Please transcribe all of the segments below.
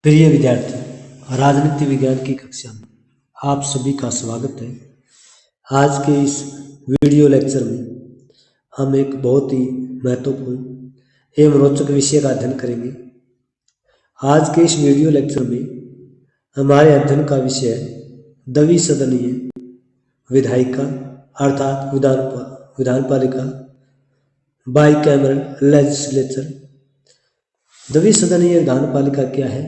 प्रिय विद्यार्थी, राजनीति विज्ञान की कक्षा में आप सभी का स्वागत है। आज के इस वीडियो लेक्चर में हम एक बहुत ही महत्वपूर्ण एवं रोचक विषय का अध्ययन करेंगे। आज के इस वीडियो लेक्चर में हमारे अध्ययन का विषय है द्विसदनीय विधायिका अर्थात विधानपालिका, बाइकैमरल लेजिस्लेचर। द्विसदनीय विधानपालिका क्या है?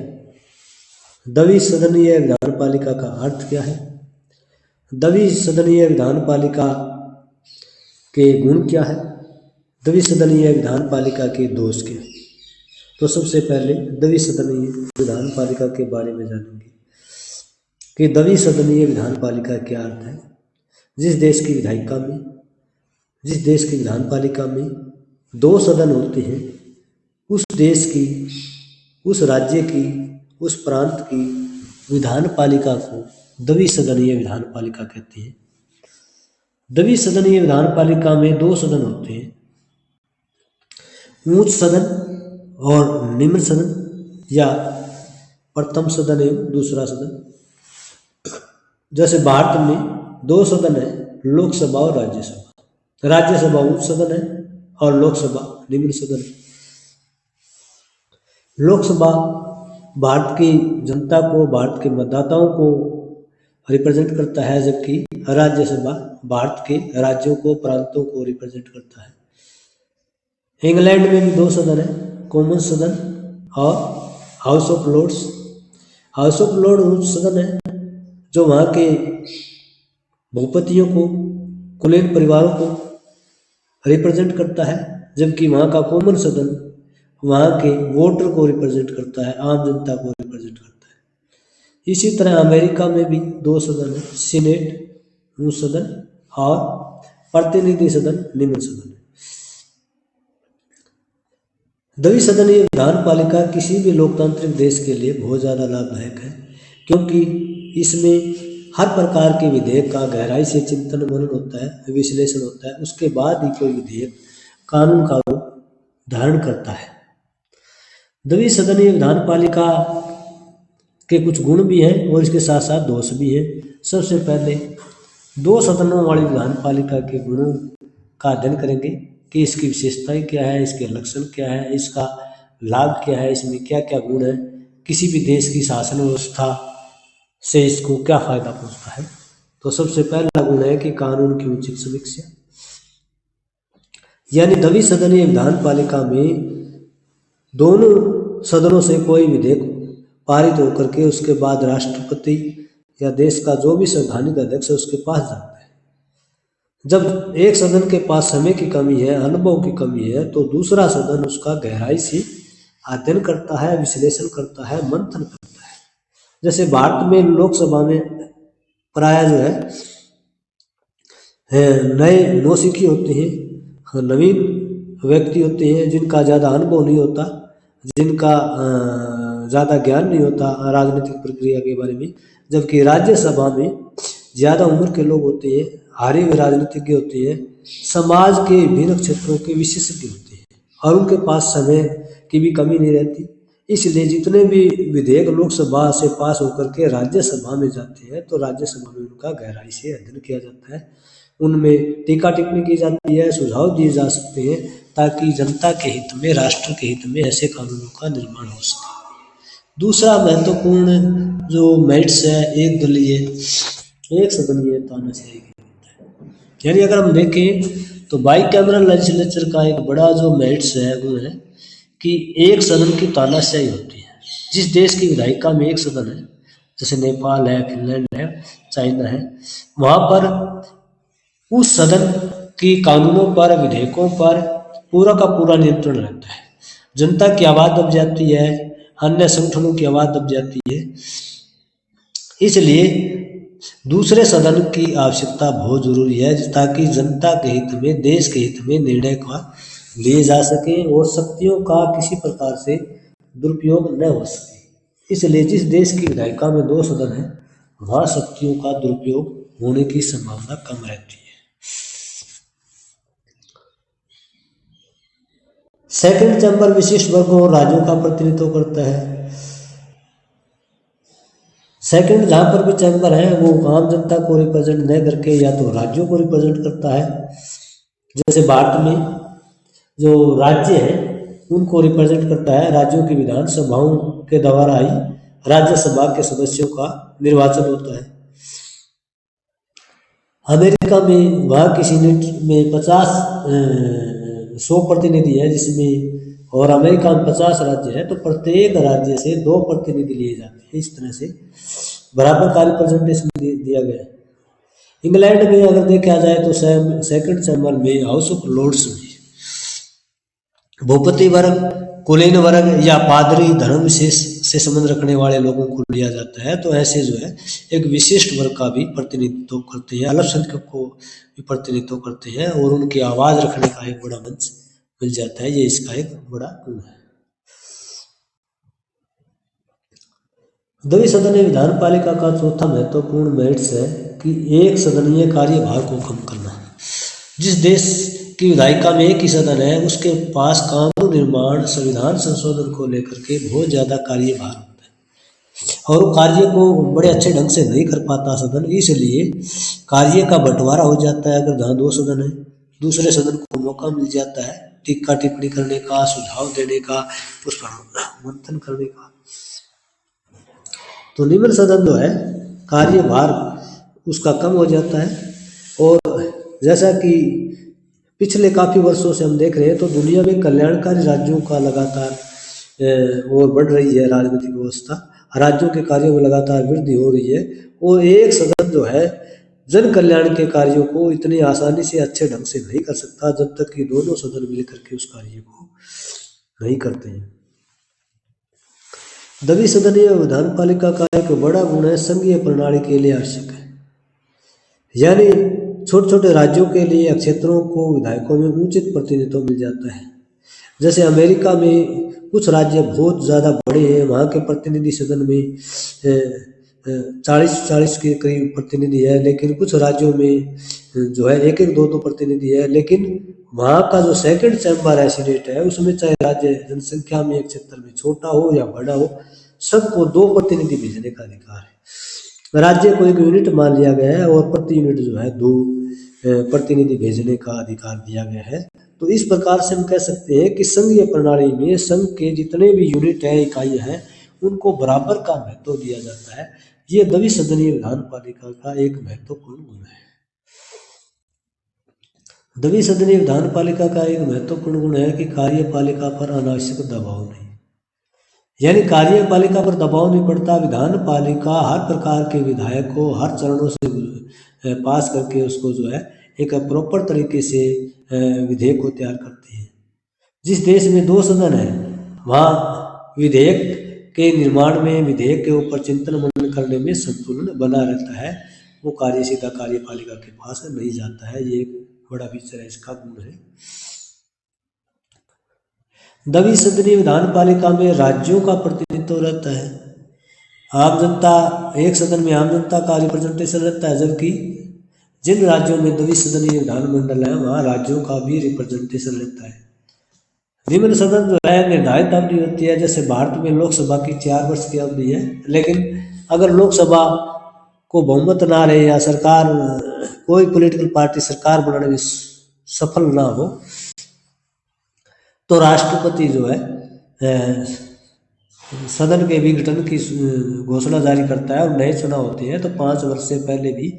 द्विसदनीय विधानपालिका का अर्थ क्या है? द्विसदनीय विधानपालिका के गुण क्या है? द्विसदनीय विधानपालिका के दोष क्या है? तो सबसे पहले द्विसदनीय विधानपालिका के बारे में जानेंगे कि द्विसदनीय विधानपालिका क्या अर्थ है। जिस देश की विधानपालिका में दो सदन होते हैं, उस देश की, उस राज्य की, उस प्रांत की विधानपालिका को द्विसदनीय विधानपालिका कहते हैं। द्विसदनीय विधानपालिका में दो सदन होते हैं, उच्च सदन और निम्न सदन, या प्रथम सदन एवं दूसरा सदन। जैसे भारत में दो सदन है, लोकसभा और राज्यसभा। राज्यसभा उच्च सदन है और लोकसभा निम्न सदन है। लोकसभा भारत की जनता को, भारत के मतदाताओं को रिप्रेजेंट करता है, जबकि राज्यसभा भारत के राज्यों को, प्रांतों को रिप्रेजेंट करता है। इंग्लैंड में भी दो सदन है, कॉमन सदन और House of Lords. House of Lord उच्च सदन है जो वहाँ के भूपतियों को, कुलीन परिवारों को रिप्रेजेंट करता है, जबकि वहाँ का कॉमन सदन वहाँ के वोटर को रिप्रेजेंट करता है, आम जनता को रिप्रेजेंट करता है। इसी तरह अमेरिका में भी दो सदन है, सीनेट उच्च सदन और प्रतिनिधि सदन निम्न सदन है। द्विसदनीय विधानपालिका किसी भी लोकतांत्रिक देश के लिए बहुत ज़्यादा लाभदायक है, क्योंकि इसमें हर प्रकार के विधेयक का गहराई से चिंतन मनन होता है, विश्लेषण होता है। उसके बाद ही कोई विधेयक कानून का रूप धारण करता है। द्विसदनीय विधानपालिका के कुछ गुण भी हैं और इसके साथ साथ दोष भी हैं। सबसे पहले दो सदनों वाली विधानपालिका के गुणों का अध्ययन करेंगे कि इसकी विशेषताएं क्या है, इसके लक्षण क्या है, इसका लाभ क्या है, इसमें क्या क्या गुण है, किसी भी देश की शासन व्यवस्था से इसको क्या फायदा पहुंचता है। तो सबसे पहला गुण है कि कानून की उचित समीक्षा, यानी द्विसदनीय विधानपालिका में दोनों सदनों से कोई विधेयक पारित होकर के उसके बाद राष्ट्रपति या देश का जो भी संवैधानिक अध्यक्ष है उसके पास जाता है। जब एक सदन के पास समय की कमी है, अनुभव की कमी है, तो दूसरा सदन उसका गहराई से अध्ययन करता है, विश्लेषण करता है, मंथन करता है। जैसे भारत में लोकसभा में प्राय जो है नए नौसिखिए होते हैं, नवीन व्यक्ति होते हैं जिनका ज़्यादा अनुभव नहीं होता, जिनका ज़्यादा ज्ञान नहीं होता राजनीतिक प्रक्रिया के बारे में। जबकि राज्यसभा में ज़्यादा उम्र के लोग होते हैं, हारे हुए राजनीतिज्ञ होते हैं, समाज के विभिन्न क्षेत्रों के विशेषज्ञ होते हैं और उनके पास समय की भी कमी नहीं रहती। इसलिए जितने भी विधेयक लोकसभा से पास होकर के राज्यसभा में जाते हैं, तो राज्यसभा में उनका गहराई से अध्ययन किया जाता है, उनमें टीका टिप्पणी की जाती है, सुझाव दिए जा सकते हैं, ताकि जनता के हित में, राष्ट्र के हित में ऐसे कानूनों का निर्माण हो सके। दूसरा महत्वपूर्ण जो मेरिट्स है एक दलीय एक सदनीय तानाशाही के होता है। यानी अगर हम देखें तो बाइकैमरल लेजिस्लेचर का एक बड़ा जो मेरिट्स है वो है कि एक सदन की तानाशाही होती है। जिस देश की विधायिका में एक सदन है, जैसे नेपाल है, फिनलैंड है, चाइना है, वहाँ पर उस सदन की कानूनों पर, विधेयकों पर पूरा का पूरा नियंत्रण रहता है। जनता की आवाज़ दब जाती है, अन्य संगठनों की आवाज़ दब जाती है। इसलिए दूसरे सदन की आवश्यकता बहुत जरूरी है, ताकि जनता के हित में, देश के हित में निर्णय का लिए जा सके और शक्तियों का किसी प्रकार से दुरुपयोग न हो सके। इसलिए जिस देश की विधायिका में दो सदन है, वहाँ शक्तियों का दुरुपयोग होने की संभावना कम रहती है। सेकंड चैम्बर विशिष्ट वर्गों और राज्यों का प्रतिनिधित्व करता है। सेकंड जहाँ पर भी चैम्बर है वो आम जनता को रिप्रेजेंट नहीं करके या तो राज्यों को रिप्रेजेंट करता है। जैसे भारत में जो राज्य है उनको रिप्रेजेंट करता है, राज्यों की विधानसभाओं के द्वारा ही राज्यसभा के सदस्यों का निर्वाचन होता है। अमेरिका में वहाँ की सीनेट में 100 प्रतिनिधि है जिसमें, और अमेरिका में 50 राज्य है तो प्रत्येक राज्य से 2 प्रतिनिधि लिए जाते हैं। इस तरह से बराबर का रिप्रेजेंटेशन दिया गया है। इंग्लैंड में अगर देखा जाए तो सेकंड चैम्बर में हाउस ऑफ लॉर्ड्स में भूपति वर्ग, कुलीन वर्ग या पादरी धर्म विशेष से संबंध रखने वाले लोगों को लिया जाता है। तो ऐसे जो है एक विशिष्ट वर्ग का भी प्रतिनिधित्व करते हैं, अल्पसंख्यक को भी प्रतिनिधित्व करते हैं और उनकी आवाज रखने का एक बड़ा मंच मिल जाता है। ये इसका एक बड़ा गुण है। द्विसदनीय विधानपालिका का चौथा महत्वपूर्ण मेरिट्स है कि एक सदनीय कार्यभार को कम करना। जिस देश की विधायिका में एक ही सदन है उसके पास कानून निर्माण, संविधान संशोधन को लेकर के बहुत ज्यादा कार्यभार होता है और वो कार्य को बड़े अच्छे ढंग से नहीं कर पाता सदन, इसलिए कार्य का बंटवारा हो जाता है। अगर जहाँ 2 सदन है दूसरे सदन को मौका मिल जाता है टीका टिप्पणी करने का, सुझाव देने का, उस पर मंथन करने का। तो निम्न सदन जो है कार्यभार उसका कम हो जाता है। और जैसा कि पिछले काफ़ी वर्षों से हम देख रहे हैं तो दुनिया में कल्याणकारी राज्यों का लगातार और बढ़ रही है राजनीतिक व्यवस्था, राज्यों के कार्यों में लगातार वृद्धि हो रही है और एक सदन जो है जन कल्याण के कार्यों को इतनी आसानी से अच्छे ढंग से नहीं कर सकता जब तक कि दोनों सदन मिलकर के उस कार्य को नहीं करते हैं। द्विसदनीय विधानपालिका का एक बड़ा गुण है संघीय प्रणाली के लिए आवश्यक है, यानी छोटे छोटे राज्यों के लिए क्षेत्रों को विधायकों में उचित प्रतिनिधित्व मिल जाता है। जैसे अमेरिका में कुछ राज्य बहुत ज़्यादा बड़े हैं, वहाँ के प्रतिनिधि सदन में 40 के करीब प्रतिनिधि है, लेकिन कुछ राज्यों में जो है 1-2 प्रतिनिधि है। लेकिन वहाँ का जो सेकंड चैम्बर है सीनेट है उसमें चाहे राज्य जनसंख्या में एक क्षेत्र में छोटा हो या बड़ा हो सबको 2 प्रतिनिधि भेजने का अधिकार है। राज्य को एक यूनिट मान लिया गया है और प्रति यूनिट जो है 2 प्रतिनिधि भेजने का अधिकार दिया गया है। तो इस प्रकार से हम कह सकते हैं कि संघीय प्रणाली में संघ के जितने भी यूनिट है, इकाइयां हैं, उनको बराबर का महत्व दिया जाता है। ये द्विसदनीय विधानपालिका का एक महत्वपूर्ण गुण है। द्विसदनीय विधानपालिका का एक महत्वपूर्ण गुण है कि कार्यपालिका पर अनावश्यक दबाव नहीं, यानी कार्यपालिका पर दबाव नहीं पड़ता। विधानपालिका हर प्रकार के विधायक को हर चरणों से पास करके उसको जो है एक प्रॉपर तरीके से विधेयक को तैयार करती है। जिस देश में 2 सदन है वहाँ विधेयक के निर्माण में, विधेयक के ऊपर चिंतन मनन करने में संतुलन बना रहता है, वो कार्य सीधा कार्यपालिका के पास नहीं जाता है। ये एक बड़ा फीचर है, इसका गुण है। द्विसदनीय विधानपालिका में राज्यों का प्रतिनिधित्व रहता है। आम जनता, एक सदन में आम जनता का रिप्रेजेंटेशन रहता है, जबकि जिन राज्यों में द्विसदनीय विधानमंडल है वहाँ राज्यों का भी रिप्रेजेंटेशन रहता है। निम्न सदन जो है निर्धारित अवधि होती है। जैसे भारत में लोकसभा की 4 वर्ष की अवधि है, लेकिन अगर लोकसभा को बहुमत ना रहे या सरकार, कोई पॉलिटिकल पार्टी सरकार बनाने में सफल ना हो तो राष्ट्रपति जो है सदन के विघटन की घोषणा जारी करता है और नए चुनाव होते हैं। तो 5 वर्ष से पहले भी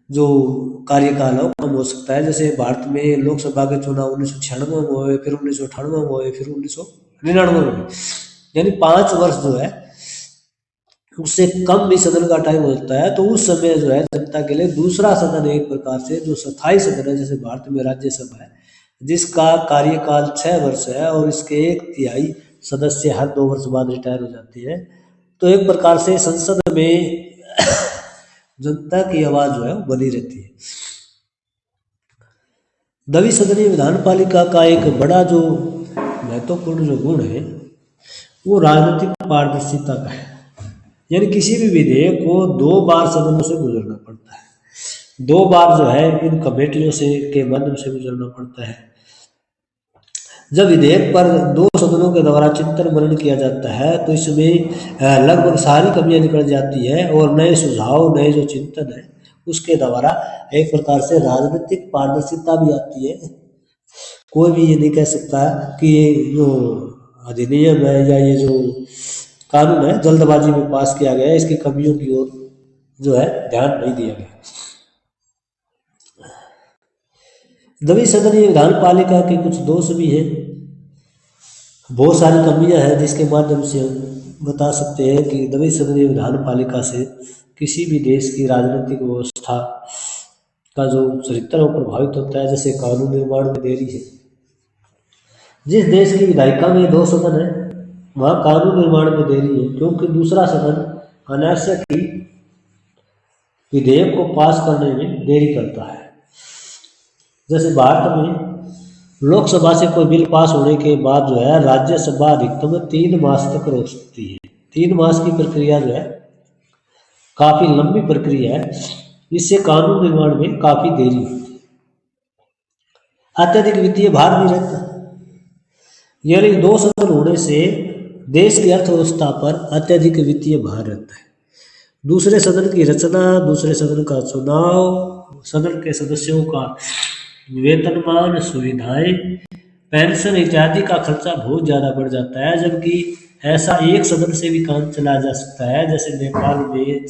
जो कार्यकाल है वो कम हो सकता है। जैसे भारत में लोकसभा के चुनाव 1996 में हुए, फिर 1998 में हुए, फिर 1999 में हुए, यानी 5 वर्ष जो है उससे कम भी सदन का टाइम होता है। तो उस समय जो है जनता के लिए दूसरा सदन एक प्रकार से जो स्थायी सदन है, जैसे भारत में राज्यसभा है जिसका कार्यकाल 6 वर्ष है और इसके 1/3 सदस्य हर 2 वर्ष बाद रिटायर हो जाते हैं। तो एक प्रकार से संसद में जनता की आवाज जो है वो बनी रहती है। द्विसदनीय विधानपालिका का एक बड़ा जो महत्वपूर्ण जो गुण है वो राजनीतिक पारदर्शिता का है, यानी किसी भी विधेयक को 2 बार सदनों से गुजरना पड़ता है। 2 बार जो है इन कमेटियों से के माध्यम से गुजरना पड़ता है। जब विधेयक पर दो सदनों के द्वारा चिंतन मनन किया जाता है तो इसमें लगभग सारी कमियां निकल जाती है और नए सुझाव, नए जो चिंतन है उसके द्वारा एक प्रकार से राजनीतिक पारदर्शिता भी आती है। कोई भी ये नहीं कह सकता कि ये जो अधिनियम है या ये जो कानून है जल्दबाजी में पास किया गया है, इसकी कमियों की ओर जो है ध्यान नहीं दिया गया। द्विसदनीय विधान पालिका के कुछ दोष भी हैं, बहुत सारी कमियां हैं जिसके माध्यम से हम बता सकते हैं कि द्विसदनीय विधान पालिका से किसी भी देश की राजनीतिक व्यवस्था का जो चरित्र है वो प्रभावित होता है। जैसे कानून निर्माण में देरी है, जिस देश की विधायिका में दो सदन है वहाँ कानून निर्माण में देरी है क्योंकि दूसरा सदन अनावश्यक ही विधेयक को पास करने में देरी करता है। जैसे भारत में लोकसभा से कोई बिल पास होने के बाद जो है राज्यसभा अधिकतम 3 मास तक रोक सकती है। 3 मास की प्रक्रिया जो है काफी लंबी प्रक्रिया है, इससे कानून निर्माण में काफी देरी होती है। अत्यधिक वित्तीय भार भी रहता है, यानी दो सदन होने से देश की अर्थव्यवस्था पर अत्यधिक वित्तीय भार रहता है। दूसरे सदन की रचना, दूसरे सदन का चुनाव, सदन के सदस्यों का वेतनमान, सुविधाएं, पेंशन इत्यादि का खर्चा बहुत ज़्यादा बढ़ जाता है। जबकि ऐसा एक सदन से भी काम चलाया जा सकता है, जैसे नेपाल में,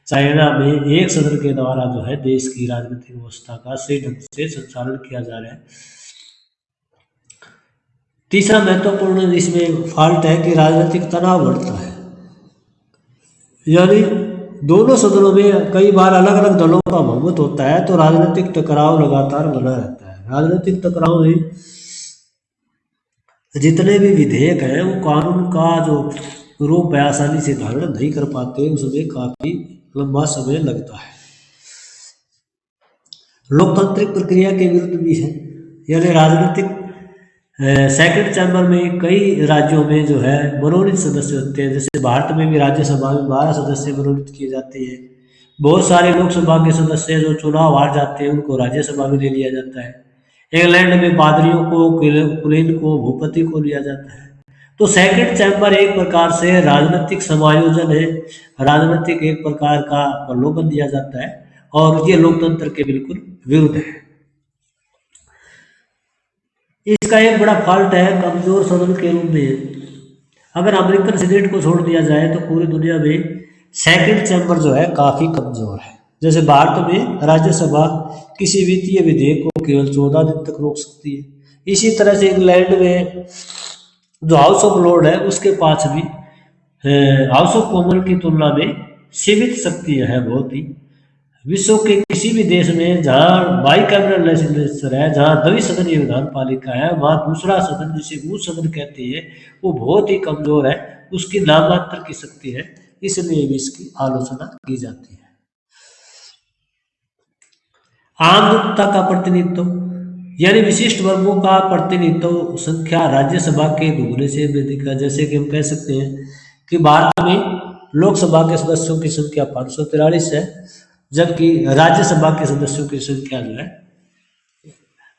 चाइना में एक सदन के द्वारा जो है देश की राजनीतिक व्यवस्था का सही ढंग से संचालन किया जा रहा है। तीसरा महत्वपूर्ण इसमें फॉल्ट है कि राजनीतिक तनाव बढ़ता है, यानी दोनों सदनों में कई बार अलग अलग दलों का बहुमत होता है तो राजनीतिक टकराव लगातार बना रहता है। राजनीतिक टकराव में जितने भी विधेयक हैं वो कानून का जो रूप है आसानी से धारण नहीं कर पाते, उसमें काफी लंबा समय लगता है। लोकतांत्रिक प्रक्रिया के विरुद्ध भी है, यानी राजनीतिक सेकंड चैम्बर में कई राज्यों में जो है मनोनीत सदस्य होते हैं। जैसे भारत में भी राज्यसभा में 12 सदस्य मनोनीत किए जाते हैं। बहुत सारे लोकसभा के सदस्य जो चुनाव हार जाते हैं उनको राज्यसभा में ले लिया जाता है। इंग्लैंड में पादरियों को, कुलीन को, भूपति को लिया जाता है। तो सेकंड चैम्बर एक प्रकार से राजनीतिक समायोजन है, राजनीतिक एक प्रकार का प्रलोभन दिया जाता है और ये लोकतंत्र के बिल्कुल विरुद्ध है। इसका एक बड़ा फॉल्ट है कमजोर सदन के रूप में। अगर अमेरिकन सीनेट को छोड़ दिया जाए तो पूरी दुनिया में सेकंड चैम्बर जो है काफी कमजोर है। जैसे भारत में राज्यसभा किसी वित्तीय विधेयक को केवल 14 दिन तक रोक सकती है। इसी तरह से इंग्लैंड में जो हाउस ऑफ लॉर्ड है उसके पास भी हाउस ऑफ कॉमन की तुलना में सीमित शक्तियां है बहुत ही। विश्व के किसी भी देश में जहाँ बाइकैमरल लेजिस्लेचर है, जहाँ द्विसदनीय विधान पालिका है, वहाँ दूसरा सदन जिसे ऊंच सदन कहते हैं वो बहुत ही कमजोर है, उसकी नामात्र की शक्ति है, इसलिए भी इसकी आलोचना की जाती है। आम जनता का प्रतिनिधित्व, यानी विशिष्ट वर्गों का प्रतिनिधित्व संख्या राज्यसभा के दोगुने से अधिक है। जैसे कि हम कह सकते हैं कि भारत में लोकसभा के सदस्यों की संख्या 543 है, जबकि राज्यसभा के सदस्यों की संख्या जो है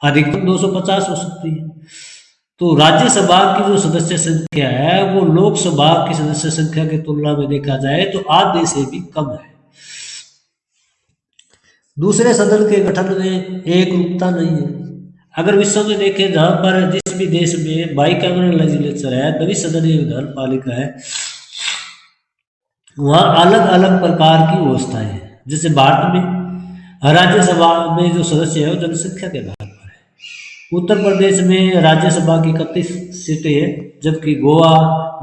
अधिकतम 250 हो सकती है। तो राज्यसभा की जो सदस्य संख्या है वो लोकसभा की सदस्य संख्या की तुलना में देखा जाए तो आधे से भी कम है। दूसरे सदन के गठन में एक रूपता नहीं है। अगर विश्व में देखें जहां पर जिस भी देश में बाइकैमरल लेजिस्लेचर है, द्विसदनीय विधान पालिका है, वहां अलग अलग प्रकार की व्यवस्थाएं हैं। जैसे भारत में राज्यसभा में जो सदस्य है वो जनसंख्या के आधार पर है। उत्तर प्रदेश में राज्यसभा की 31 सीटें हैं, जबकि गोवा,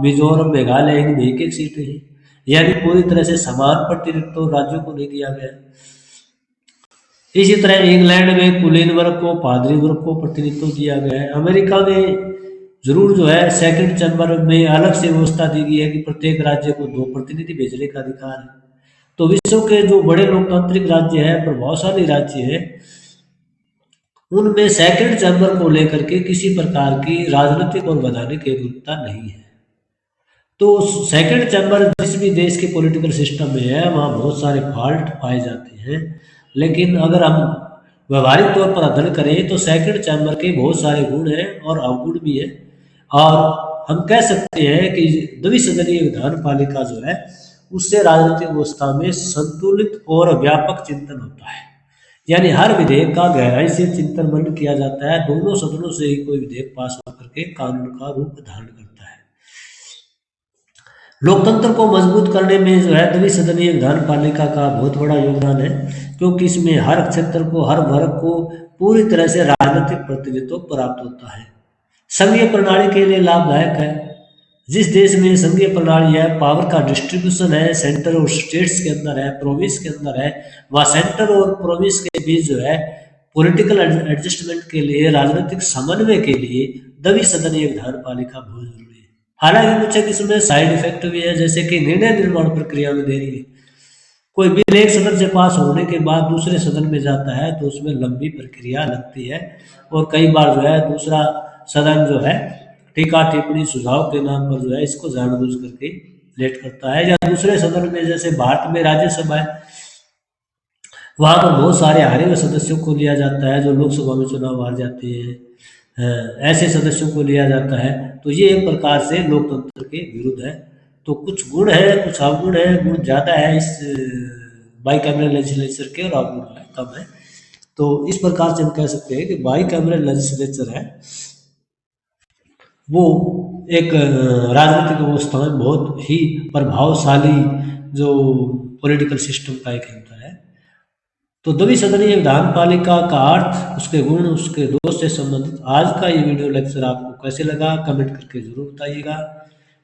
मिजोरम, मेघालय इनमें एक सीटें हैं, यानी पूरी तरह से समान प्रतिनिधित्व राज्यों को नहीं दिया गया। इसी तरह इंग्लैंड में कुलीन वर्ग को, पादरी वर्ग को प्रतिनिधित्व दिया गया है। अमेरिका में जरूर जो है सेकंड चैम्बर में अलग से व्यवस्था दी गई है कि प्रत्येक राज्य को 2 प्रतिनिधि भेजने का अधिकार है। तो विश्व के जो बड़े लोकतांत्रिक राज्य है, प्रभावशाली राज्य है, उनमें सेकंड चैम्बर को लेकर के किसी प्रकार की राजनीतिक और वैधानिक एकरूपता नहीं है। तो सेकंड चैम्बर जिस भी देश के पॉलिटिकल सिस्टम में है वहाँ बहुत सारे फॉल्ट पाए जाते हैं। लेकिन अगर हम व्यवहारिक तौर पर अध्ययन करें तो सेकंड चैम्बर के बहुत सारे गुण हैं और अवगुण भी है। और हम कह सकते हैं कि द्विसदनीय विधान पालिका जो है उससे राजनीतिक व्यवस्था में संतुलित और व्यापक चिंतन होता है। यानी हर विधेयक का गहराई से चिंतन मनन किया जाता है, दोनों सदनों से ही कोई विधेयक पास होकर के कानून का रूप धारण करता है। लोकतंत्र को मजबूत करने में जो है द्विसदनीय विधान पालिका का बहुत बड़ा योगदान है, क्योंकि इसमें हर क्षेत्र को, हर वर्ग को पूरी तरह से राजनीतिक प्रतिनिधित्व प्राप्त होता है। संघीय प्रणाली के लिए लाभदायक है। जिस देश में संघीय प्रणाली है, पावर का डिस्ट्रीब्यूशन है, सेंटर और स्टेट्स के अंदर है, प्रोविंस के अंदर है, वहाँ सेंटर और प्रोविंस के बीच जो है पॉलिटिकल एडजस्टमेंट के लिए, राजनीतिक समन्वय के लिए द्विसदनीय विधान पालिका बहुत जरूरी है। हालांकि कुछ इसमें साइड इफेक्ट भी है, जैसे कि निर्णय निर्माण प्रक्रिया में देरी है। कोई बिल एक सदन से पास होने के बाद दूसरे सदन में जाता है तो उसमें लंबी प्रक्रिया लगती है, और कई बार जो है दूसरा सदन जो है टीका टिप्पणी सुझाव के नाम पर जो है इसको जानबूझ करके लेट करता है। या दूसरे सदन में, जैसे भारत में राज्यसभा है, वहां पर बहुत सारे हारे हुए सदस्यों को लिया जाता है जो लोकसभा में चुनाव हार जाते हैं, ऐसे सदस्यों को लिया जाता है। तो ये एक प्रकार से लोकतंत्र के विरुद्ध है। तो कुछ गुण है, कुछ अवगुण है। गुण ज़्यादा है इस बाई कैमरल लेजिस्लेचर के, और अवगुण कम है। तो इस प्रकार से हम कह सकते हैं कि बाई कैमरल लेजिस्लेचर है वो एक राजनीतिक व्यवस्था में बहुत ही प्रभावशाली जो पॉलिटिकल सिस्टम का एक यंत्र है। तो द्विसदनीय विधान पालिका का अर्थ, उसके गुण, उसके दोष से संबंधित आज का ये वीडियो लेक्चर आपको कैसे लगा कमेंट करके जरूर बताइएगा।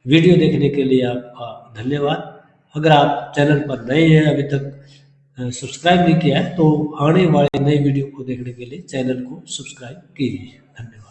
वीडियो देखने के लिए आपका धन्यवाद। अगर आप चैनल पर नए हैं, अभी तक सब्सक्राइब नहीं किया है, तो आने वाले नए वीडियो को देखने के लिए चैनल को सब्सक्राइब कीजिए। धन्यवाद।